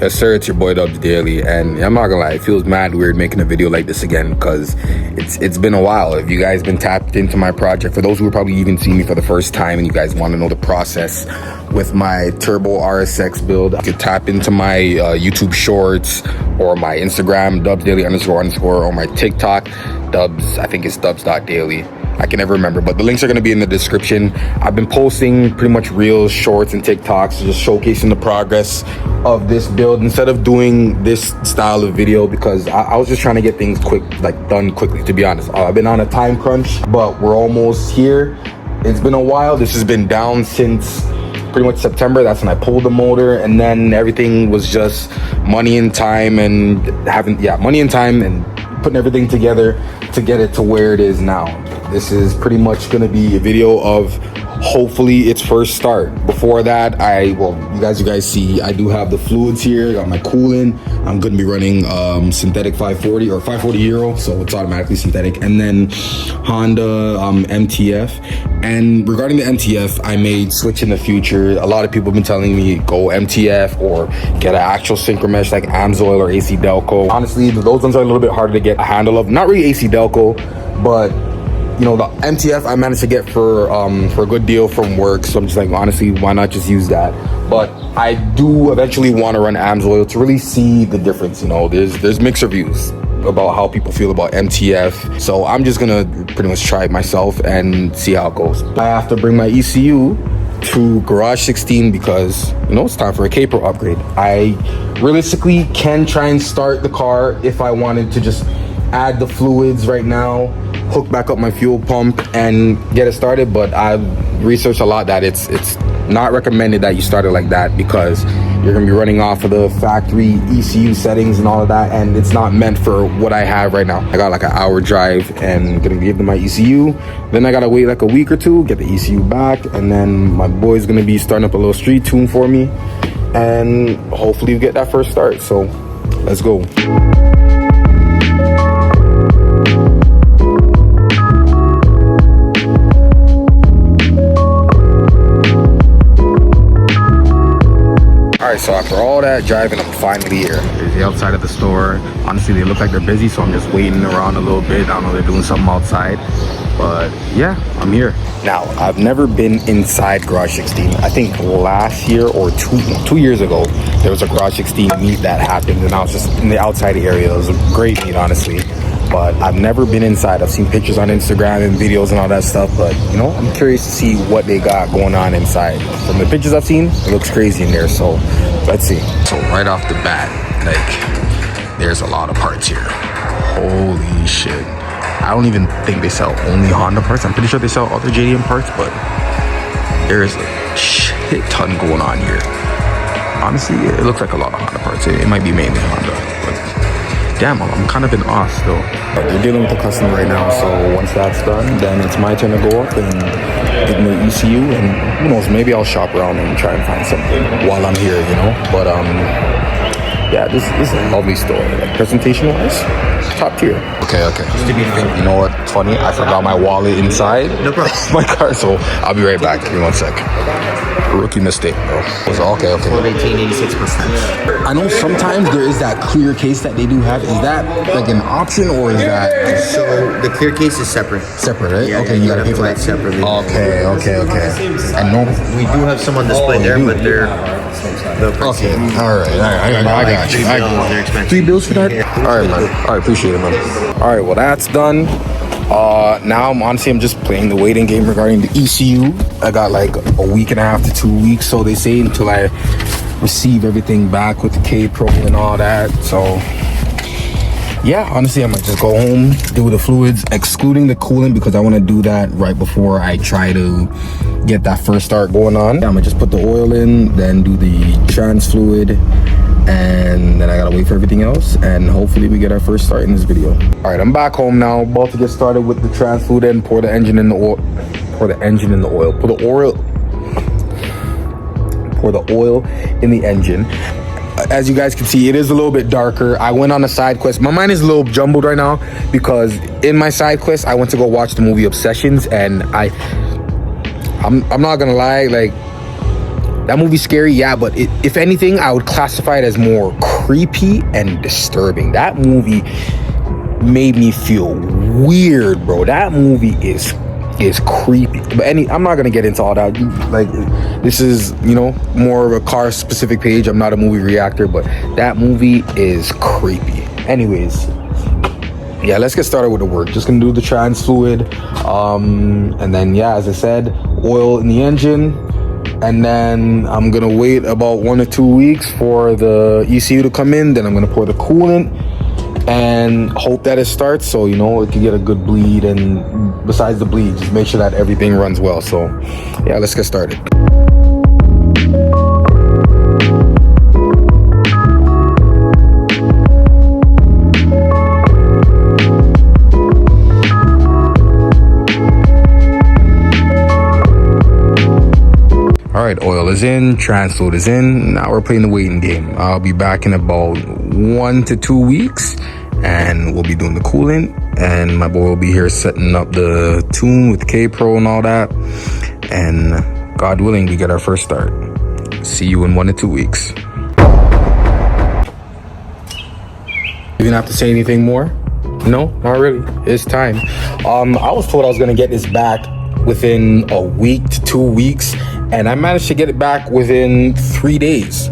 Yes sir, it's your boy Dubs Daily, and I'm not gonna lie, it feels mad weird making a video like this again because it's been a while. If you guys been tapped into my project, for those who probably even see me for the first time and you guys want to know the process with my turbo RSX build, you could tap into my YouTube shorts or my Instagram Dubs Daily __ or my TikTok Dubs, I think it's Dubs.daily. I can never remember, but the links are going to be in the description. I've been posting pretty much reels, shorts, and TikToks, just showcasing the progress of this build instead of doing this style of video because I was just trying to get things done quickly, to be honest. I've been on a time crunch, but we're almost here. It's been a while. This has been down since pretty much September. That's when I pulled the motor, and then everything was just money and time and putting everything together to get it to where it is now. This is pretty much going to be a video of hopefully its first start. Before that, you guys see I do have the fluids here. I got my coolant. I'm going to be running synthetic 540 or 540 Euro, so it's automatically synthetic, and then Honda MTF. And regarding the MTF, I may switch in the future. A lot of people have been telling me go MTF or get an actual synchro mesh like Amsoil or AC Delco. Honestly, those ones are a little bit harder to get a handle of. Not really AC Delco, but you know, the MTF I managed to get for a good deal from work, so I'm just like, honestly, why not just use that? But I do eventually want to run Amsoil to really see the difference. You know, there's mixed reviews about how people feel about MTF, so I'm just gonna pretty much try it myself and see how it goes. I have to bring my ECU to Garage 16 because, you know, it's time for a K-Pro upgrade. I realistically can try and start the car if I wanted to just add the fluids right now, hook back up my fuel pump and get it started, but I've researched a lot that it's not recommended that you start it like that because you're gonna be running off of the factory ECU settings and all of that, and it's not meant for what I have right now. I got like an hour drive and gonna give them my ECU, then I gotta wait like a week or two, get the ECU back, and then my boy's gonna be starting up a little street tune for me, and hopefully we get that first start. So let's go. So after all that driving, I'm finally here. Here's the outside of the store. Honestly, they look like they're busy, so I'm just waiting around a little bit. I don't know, they're doing something outside, but yeah, I'm here. Now, I've never been inside Garage 16. I think last year or two years ago, there was a Garage 16 meet that happened, and I was just in the outside area. It was a great meet, honestly, but I've never been inside. I've seen pictures on Instagram and videos and all that stuff, but you know, I'm curious to see what they got going on inside. From the pictures I've seen, it looks crazy in there, so let's see. So right off the bat, like, there's a lot of parts here. Holy shit. I don't even think they sell only Honda parts. I'm pretty sure they sell other JDM parts, but there's a shit ton going on here. Honestly, it looks like a lot of Honda parts. It might be mainly Honda, but damn, I'm kind of in awe still. They're dealing with the customer right now, so once that's done, then it's my turn to go up and get my ECU, and who knows, maybe I'll shop around and try and find something while I'm here, you know. But yeah, this is a lovely store. Like, presentation-wise, top tier. Okay. Just to be fair, you know what's funny? I forgot my wallet inside my car, so I'll be right back. Give me 1 sec. Rookie mistake, bro. Was okay. 86%. I know sometimes there is that clear case that they do have. Is that like an option, or is that so the clear case is separate? Separate, right? Yeah, okay, you gotta pay for that separately. Okay. And no, we do have some on display there, but they're okay. All right. I got you. They're expensive. 3 bills for that? All right, man. All right, appreciate it, man. All right, well, that's done. Now I'm just playing the waiting game regarding the ECU. I got like a week and a half to 2 weeks, so they say, until I receive everything back with the K-Pro and all that. So yeah, honestly, I might just go home, do the fluids, excluding the coolant, because I want to do that right before I try to get that first start going on. I'm gonna just put the oil in, then do the trans fluid, and then I gotta wait for everything else, and hopefully we get our first start in this video. All right, I'm back home now, about to get started with the trans fluid and pour the engine in the oil. Pour the oil in the engine. As you guys can see, it is a little bit darker. I went on a side quest. My mind is a little jumbled right now because in my side quest, I went to go watch the movie Obsessions, and I'm not gonna lie, like, That movie's scary, yeah, but if anything, I would classify it as more creepy and disturbing. That movie made me feel weird, bro. That movie is creepy. But I'm not gonna get into all that. Like, this is, you know, more of a car specific page. I'm not a movie reactor, but that movie is creepy. Anyways, yeah, let's get started with the work. Just gonna do the trans fluid, and then yeah, as I said, oil in the engine. And then I'm gonna wait about 1 or 2 weeks for the ECU to come in. Then I'm gonna pour the coolant and hope that it starts, so you know it can get a good bleed. And besides the bleed, just make sure that everything runs well. So yeah, let's get started. All right, oil is in, trans fluid is in. Now we're playing the waiting game. I'll be back in about 1 to 2 weeks, and we'll be doing the coolant. And my boy will be here setting up the tune with K-Pro and all that. And God willing, we get our first start. See you in 1 to 2 weeks. You gonna have to say anything more? No, not really. It's time. I was told I was gonna get this back within a week to 2 weeks, and I managed to get it back within 3 days.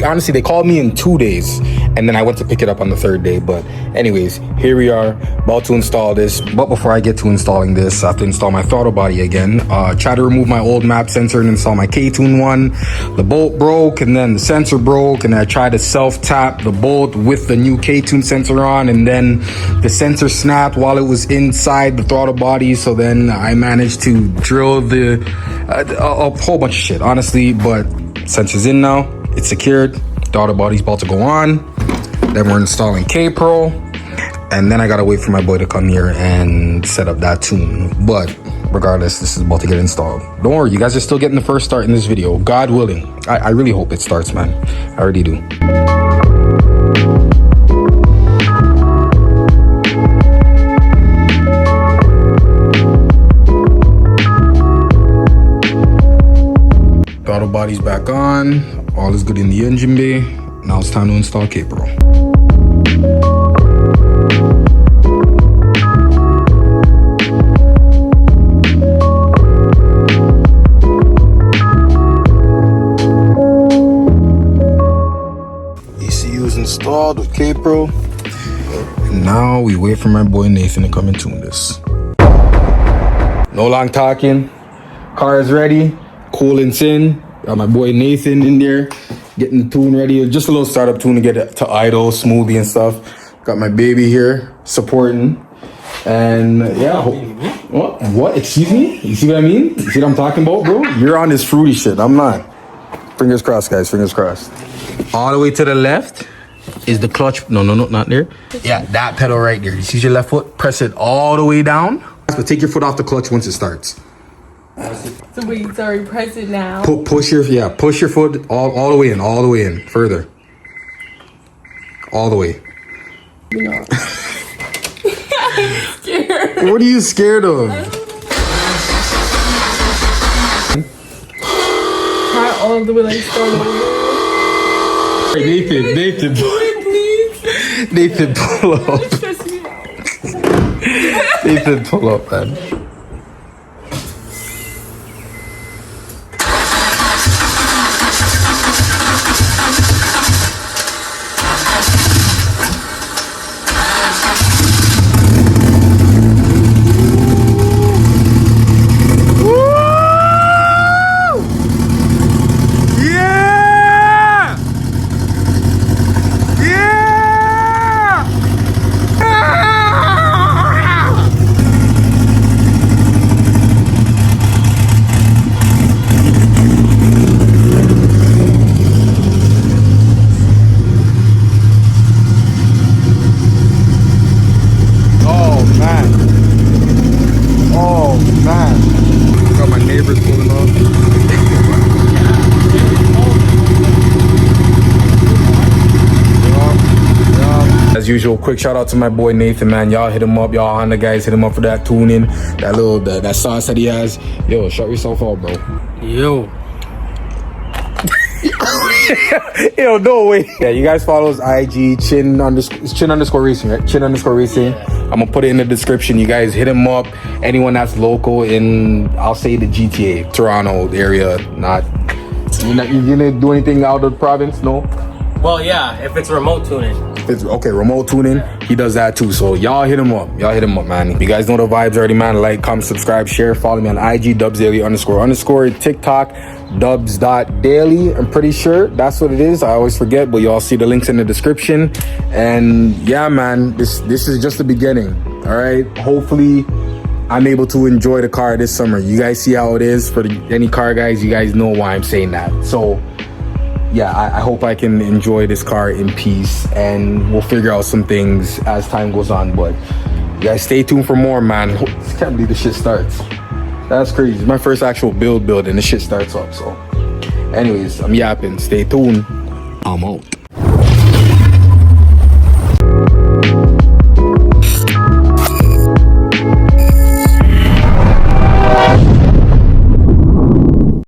Honestly, they called me in 2 days, and then I went to pick it up on the 3rd day. But anyways, here we are, about to install this. But before I get to installing this, I have to install my throttle body again. Try to remove my old map sensor and install my K-Tune one. The bolt broke, and then the sensor broke, and I tried to self-tap the bolt with the new K-Tune sensor on, and then the sensor snapped while it was inside the throttle body. So then I managed to drill a whole bunch of shit, honestly. But sensor's in now. It's secured. Throttle body's about to go on. Then we're installing K-Pro. And then I gotta wait for my boy to come here and set up that tune. But regardless, this is about to get installed. Don't worry, you guys are still getting the first start in this video. God willing. I really hope it starts, man. I already do. Throttle body's back on. All is good in the engine bay. Now it's time to install K-Pro. ECU is installed with K-Pro. And now we wait for my boy Nathan to come and tune this. No long talking. Car is ready. Coolant's in. Got my boy Nathan in there, getting the tune ready. Just a little startup tune to get it to idle smoothly and stuff. Got my baby here supporting. And yeah, what? Excuse me? You see what I mean? You see what I'm talking about, bro? You're on this fruity shit. I'm not. Fingers crossed, guys. Fingers crossed. All the way to the left is the clutch. No, not there. Yeah, that pedal right there. You see your left foot? Press it all the way down. But take your foot off the clutch once it starts. So wait, sorry, press it now. Push your foot all the way in, further. All the way. You know. I'm scared. What are you scared of? Try all the way, like start over. Nathan, Please. Nathan, pull up. Stress me out. Nathan, pull up, man. As usual, quick shout out to my boy Nathan, man. Y'all hit him up. Y'all Honda guys hit him up for that tuning, that sauce that he has. Yo, shout yourself out, bro. Yo. Yo, no way. Yeah, you guys follow his IG, chin_racing, right? Chin_racing. I'm gonna put it in the description. You guys hit him up. Anyone that's local in, I'll say the GTA, Toronto area. You gonna do anything out of the province? No? Well, yeah, if it's remote tuning. It's okay, remote tuning, he does that too. So y'all hit him up, man. You guys know the vibes already, man. Like, comment, subscribe, share, follow me on IG, dubsdaily__, TikTok, dubs.daily. I'm pretty sure that's what it is. I always forget, but y'all see the links in the description. And yeah, man, this is just the beginning. All right, hopefully I'm able to enjoy the car this summer. You guys see how it is. For any car guys, you guys know why I'm saying that. So yeah, I hope I can enjoy this car in peace, and we'll figure out some things as time goes on. But you guys stay tuned for more, man. I can't believe this shit starts. That's crazy. It's my first actual build and the shit starts up. So anyways, I'm yapping. Stay tuned. I'm out.